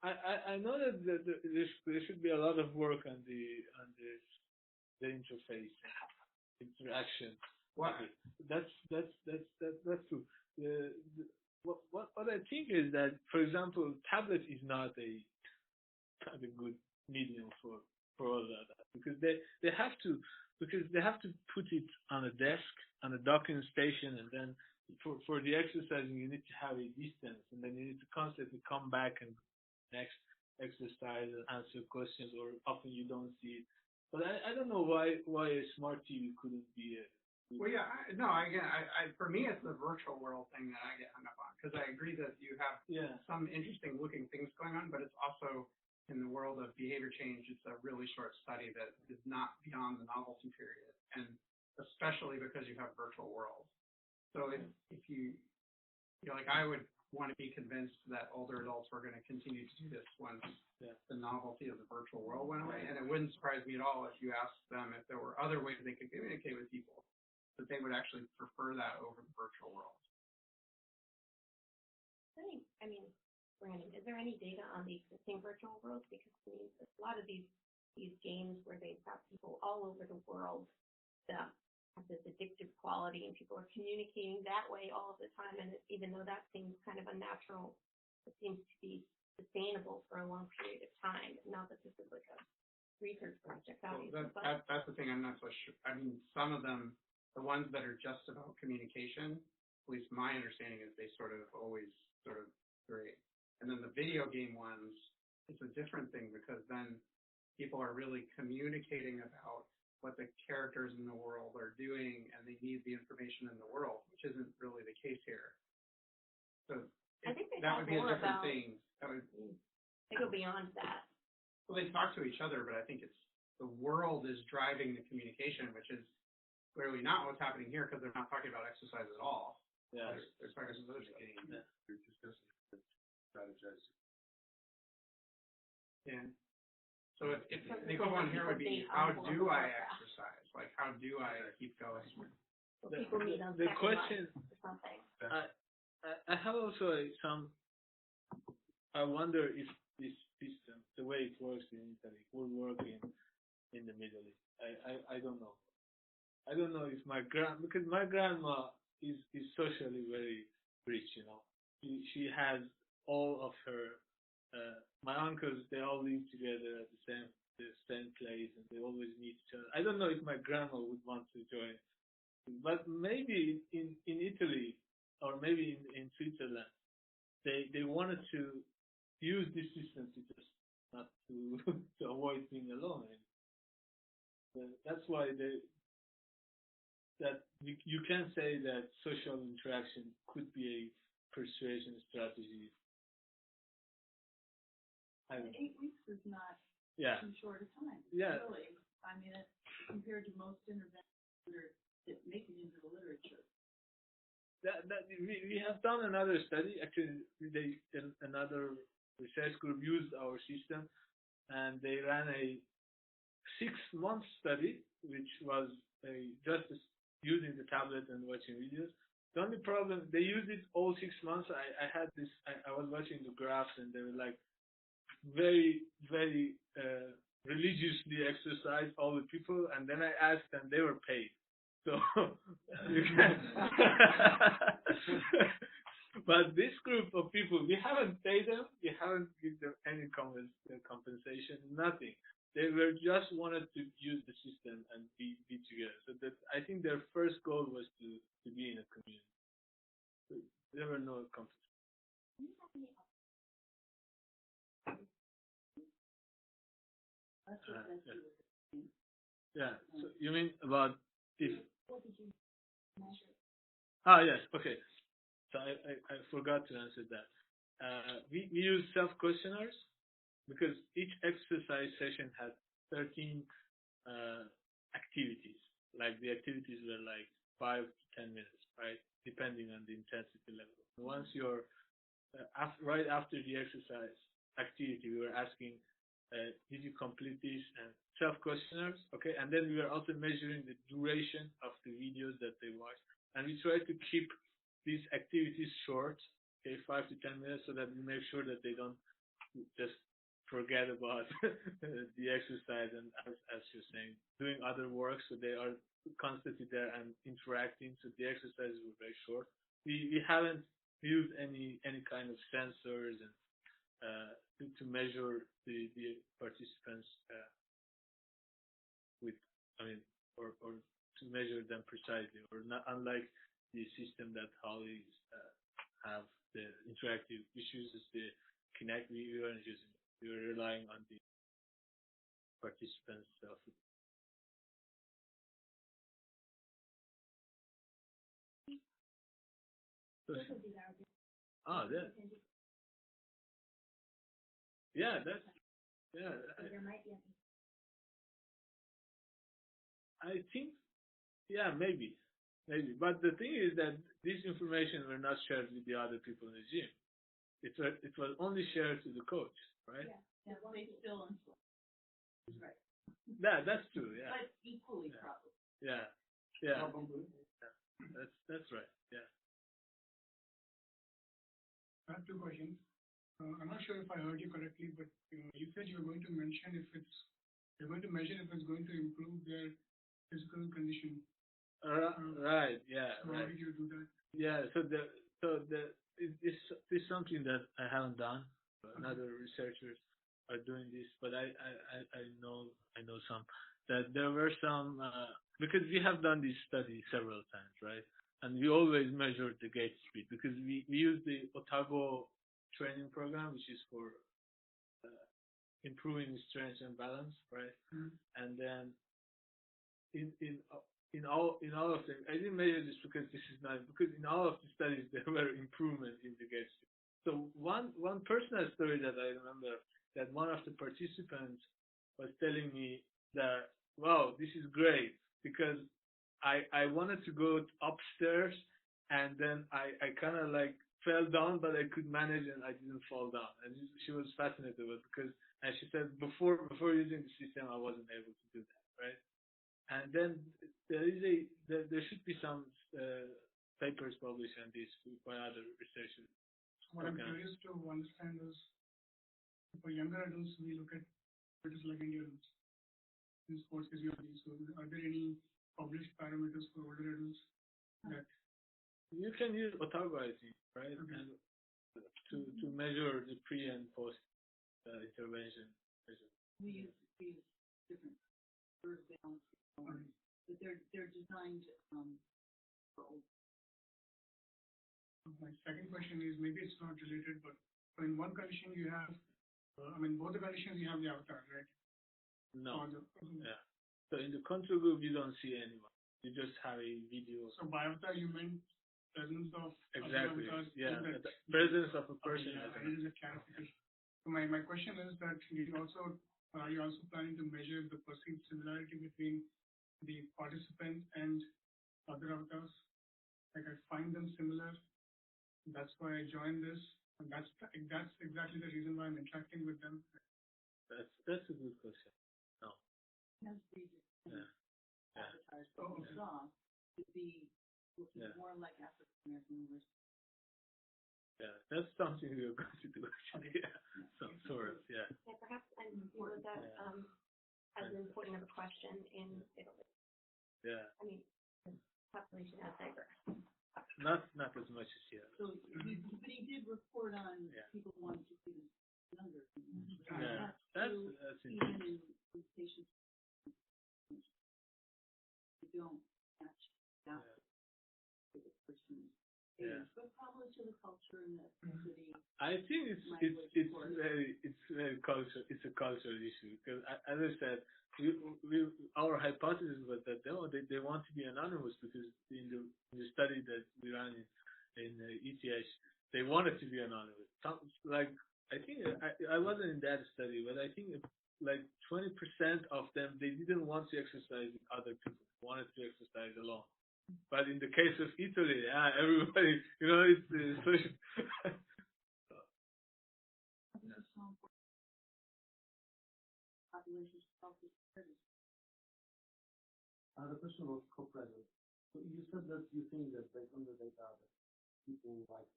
I know that there should be a lot of work on the interface interaction. Why? That's true. What I think is that, for example, tablet is not a good medium for all that, because they have to put it on a desk, on a docking station, and then for the exercising you need to have a distance, and then you need to constantly come back and next exercise and answer questions, or often you don't see it. But I don't know why a smart TV couldn't be a. Well, yeah, for me, it's the virtual world thing that I get hung up on, because I agree that you have some interesting looking things going on, but it's also in the world of behavior change, it's a really short study that is not beyond the novelty period, and especially because you have virtual worlds. So if you like, I would want to be convinced that older adults were going to continue to do this once the novelty of the virtual world went away, and it wouldn't surprise me at all if you asked them if there were other ways they could communicate with people, that they would actually prefer that over the virtual world. I mean, Brandon, is there any data on the existing virtual worlds? Because I mean, a lot of these games where they've got people all over the world that have this addictive quality, and people are communicating that way all of the time. And even though that seems kind of unnatural, it seems to be sustainable for a long period of time. Not that this is like a research project, obviously. Well, that's the thing. I'm not so sure. I mean, some of them The ones that are just about communication, at least my understanding is they sort of always sort of great. And then the video game ones, it's a different thing because then people are really communicating about what the characters in the world are doing, and they need the information in the world, which isn't really the case here. So I think they that talk would be a more different about, thing. they go beyond that. Well, they talk to each other, but I think it's the world is driving the communication, which is clearly not what's happening here because they're not talking about exercise at all. Yeah. They're talking about other stuff. Yeah. You're discussing strategizing. Yeah. So if the equivalent here would be, how do I exercise? Like, how do I keep going? So people meet on The second question, life or something. I have also I wonder if this system, the way it works in Italy, will work in the Middle East. I don't know. I don't know if because my grandma is socially very rich, you know. She has all of her, my uncles, they all live together at the same place, and they always meet each other. I don't know if my grandma would want to join, but maybe in Italy or maybe in Switzerland, they wanted to use this system to just not to to avoid being alone. And that's why you can say that social interaction could be a persuasion strategy. 8 weeks is not too short a time. Yeah. Really. I mean, compared to most interventions that make it into the literature. We have done another study. Actually, another research group used our system, and they ran a 6-month study, which was just using the tablet and watching videos. The only problem, they used it all 6 months. I was watching the graphs, and they were like very, very religiously exercised, all the people, and then I asked them, they were paid. So you can. But this group of people, we haven't paid them, we haven't given them any compensation, nothing. They were just wanted to use the system and be together. So that I think their first goal was to be in a community. So there were no compensation. Yeah. So you mean about if? What did you measure? Yes. Okay. So I forgot to answer that. We use self-questionnaires because each exercise session had 13 activities. Like the activities were like 5 to 10 minutes, right? Depending on the intensity level. Once you're right after the exercise activity, we were asking, did you complete these self-questionnaires? Okay, and then we were also measuring the duration of the videos that they watched, and we try to keep these activities short, okay, 5 to 10 minutes, so that we make sure that they don't just forget about the exercise and, as you're saying, doing other work, so they are constantly there and interacting. So the exercises were very short. We haven't used any kind of sensors and to measure the participants or to measure them precisely, or not, unlike the system that Holly's have, the interactive, which uses the Kinect. We weren't using it. We were relying on the participants' self. There might be a I think, maybe. But the thing is that this information were not shared with the other people in the gym. It was only shared to the coach, right? Yeah, they still influence. Right. That's true. Yeah. But equally probably. Yeah. That's right. Yeah. I have 2 questions. I'm not sure if I heard you correctly, but you said you were going to mention you're going to measure if it's going to improve their physical condition. Right. Yeah. So how did you do that? Yeah. It's something that I haven't done. But other researchers are doing this, but I know some. that there were some because we have done this study several times, right? And we always measured the gait speed because we use the Otago training program, which is for improving strength and balance, right? And then in all of them, I didn't measure this because this is not because in all of the studies there were improvements in the gait speed. So one personal story that I remember, that one of the participants was telling me that, wow, this is great because I wanted to go upstairs and then I kind of like fell down, but I could manage and I didn't fall down. And she was fascinated with it because, and she said before using the system I wasn't able to do that, right? And then there should be some papers published on this by other researchers. What I'm curious to understand is, for younger adults, we look at it like endurance in sports physiology. So, are there any published parameters for older adults that you can use Otago, I think, right? Okay. And to measure the pre and post intervention. We use different bird balance, but they're designed for old. My second question is, maybe it's not related, but in one condition you have, both the conditions you have the avatar, right? No. Yeah. So in the control group, you don't see anyone. You just have a video. So by avatar, you meant presence of exactly. Avatars. Yeah. The presence of a person. Okay, yeah, it is a clarification. So my question is that are you also planning to measure the perceived similarity between the participant and other avatars? Like, I find them similar. That's why I joined this, and that's exactly the reason why I'm interacting with them. That's a good question. No. Has the avatars that we saw to be looking more like African American University. Yeah, that's something we are going to do actually. Yeah. Some sort of, yeah. Yeah, perhaps I'm more that as important of a question in Italy. Yeah. I mean, the population is diverse. Not as much as here. So, but he did report on people wanting to see younger. Yeah, that's even in patients who don't match that for the person's age, but probably to the culture and the ethnicity. I think it's very cultural. It's a cultural issue because, as I said, our hypothesis was that they want to be anonymous because in the study that we ran in ETH, they wanted to be anonymous. I think I wasn't in that study, but I think like 20% of them, they didn't want to exercise with other people. They wanted to exercise alone. But in the case of Italy, everybody, it's social. The question was co-present. So you said that you think that based on the data that people like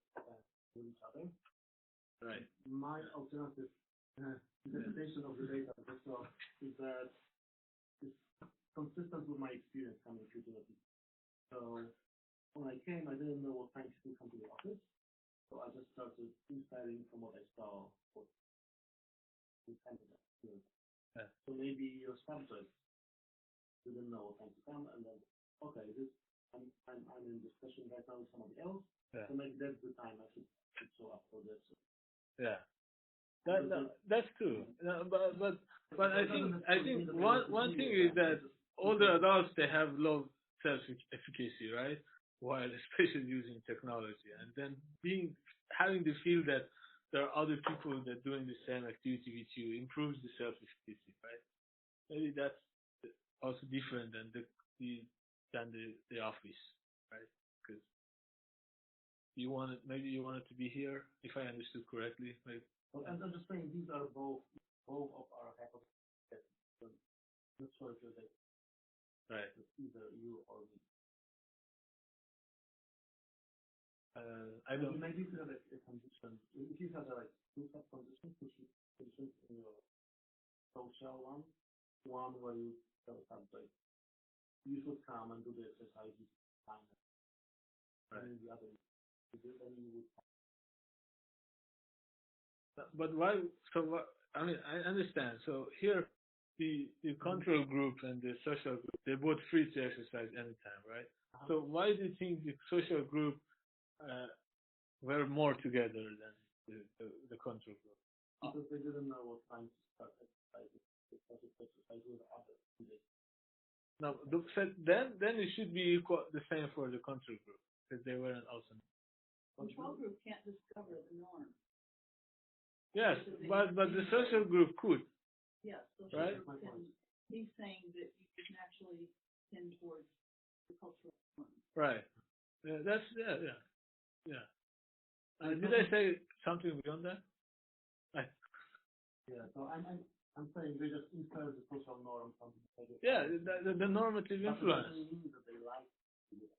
with each other. Right. My alternative interpretation of the data is that it's consistent with my experience coming through the people. So when I came, I didn't know what time to come to the office. So I just started inspiring from what I saw. So maybe your sponsors didn't know what time to come, and then I'm in discussion right now with somebody else. Yeah. So maybe that's the time I should show up for this. Yeah. That's true. But I think one thing is that older adults, they have low self-efficacy, right? While especially using technology, and then having the feel that there are other people that doing the same activity with you improves the self-efficacy, right? Maybe that's also different than the office, right? Because maybe you wanted to be here, if I understood correctly. Well, I'm just saying these are both of our hypotheses. Not sure if you're right. It's either you or me. I don't. Maybe if you have a condition, if you have two sub-conditions, conditions in your social one where you tell subject, you should come and do the exercise this time. Right. And the other, then you would. But why? So what? I mean, I understand. So here, the control group and the social group, they're both free to exercise anytime, right? So why do you think the social group were more together than the control group? Because they didn't know what time to start exercising. They started exercising with others. No, then it should be the same for the control group because they weren't also. Control group can't discover the norm. Yes, but the social group could. Yes, social right? group can. He's saying that you can actually tend towards the cultural norm. Right. Yeah, yeah. Did I say something beyond that? Yeah. So I'm saying they just infer the social norm. Yeah, the normative influence. That doesn't mean that they like to do that.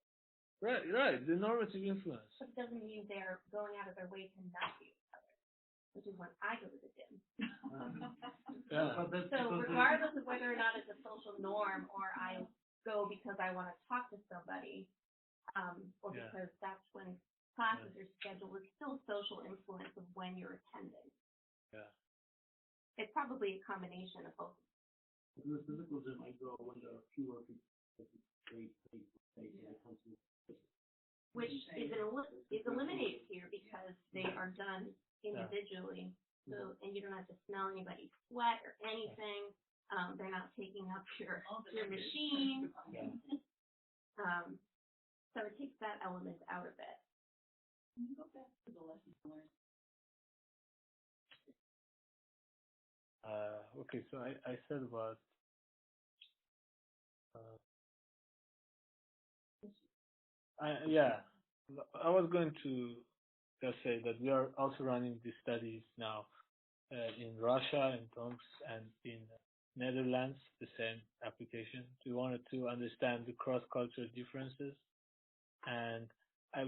Right, the normative influence. But it doesn't mean they're going out of their way to not do each other, which is when I go to the gym. Yeah. So regardless of whether or not it's a social norm or I go because I want to talk to somebody, or because that's when classes are scheduled, it's still social influence of when you're attending. Yeah. It's probably a combination of both. In the physical gym, I go when there are fewer people. Which is eliminated here because they are done individually. So, and you don't have to smell anybody's sweat or anything. They're not taking up your machine. So it takes that element out of it. Can you go back to the lessons learned? Okay, so I said about I was going to just say that we are also running these studies now in Russia, in Tomsk, and in Netherlands, the same application. We wanted to understand the cross-cultural differences, and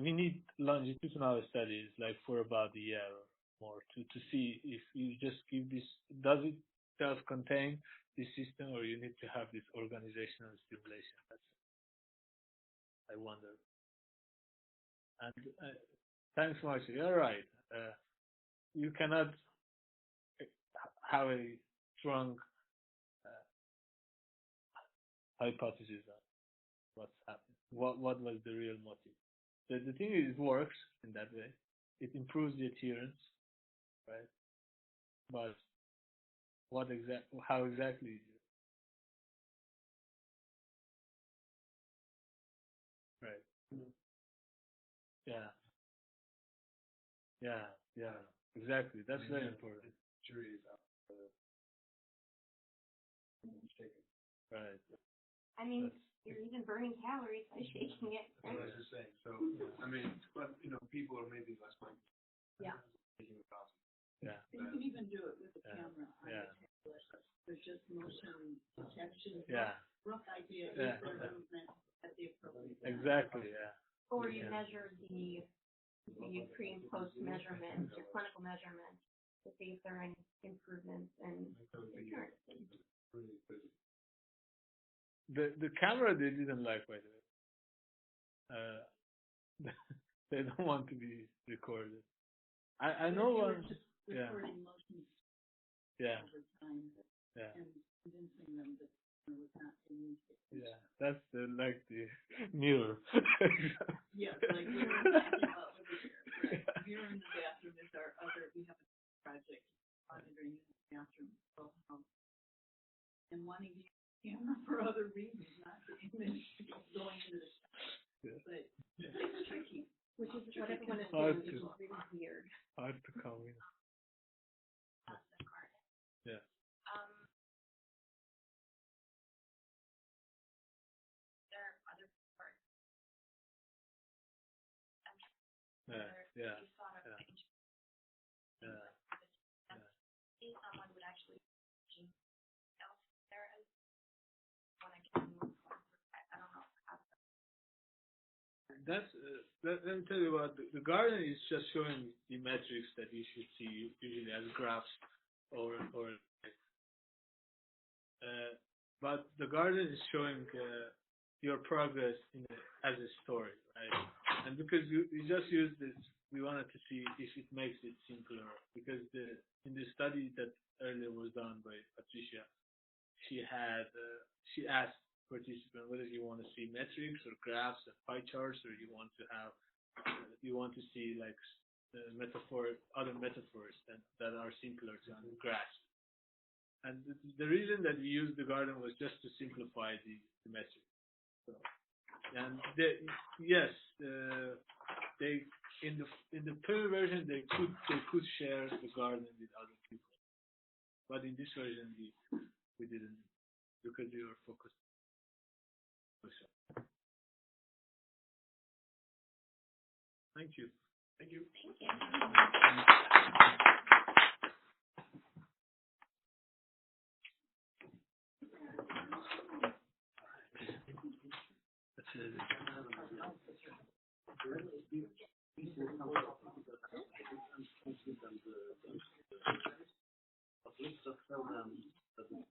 we need longitudinal studies, like for about a year or more, to see if you just give this, does it self-contain this system, or you need to have this organizational stimulation. I wonder. And thanks much. You're right. You cannot have a strong hypothesis on what's happening. What was the real motive? The thing is, it works in that way. It improves the adherence, right? But how exactly is it? Right. Yeah. Exactly. That's very important. Jury is out. Right. I mean, you're even burning calories by shaking it. That's what I was just saying. So, I mean, but people are maybe less mindful. Yeah. Taking the cost. Yeah. You can even do it with a camera on the tablet. There's just motion detection. Rough idea. Is there movement at the appropriate time? Exactly. Yeah. Or you measure the pre and post measurements, your clinical measurements, to see if there are any improvements in adherence. The camera they didn't like, by the way. They don't want to be recorded. I know one. Just recording motions over time and convincing them that it was not in use. Yeah, that's the mirror. Yes, like we were talking about over here. Right? Here in the bathroom is our other. We have a project monitoring in the bathroom. So, and wanting to use the camera for other reasons, not the image going into the shower. But it's tricky. Which is what everyone is doing, which is really weird. Hard to come in. Yeah. There are other parts. Someone would actually else there as when I can I don't know how Let me tell you about the garden is just showing the metrics that you should see usually as graphs but the garden is showing your progress as a story, right? And because you just use this, we wanted to see if it makes it simpler, because in the study that earlier was done by Patricia, she asked participants whether you want to see metrics or graphs or pie charts, or you want to see like other metaphors that are simpler to grasp. And the reason that we used the garden was just to simplify the metrics. So, and they in the per version they could share the garden with other people, but in this version we didn't, because we were focused. Thank you. Thank you. Thank you. Just tell them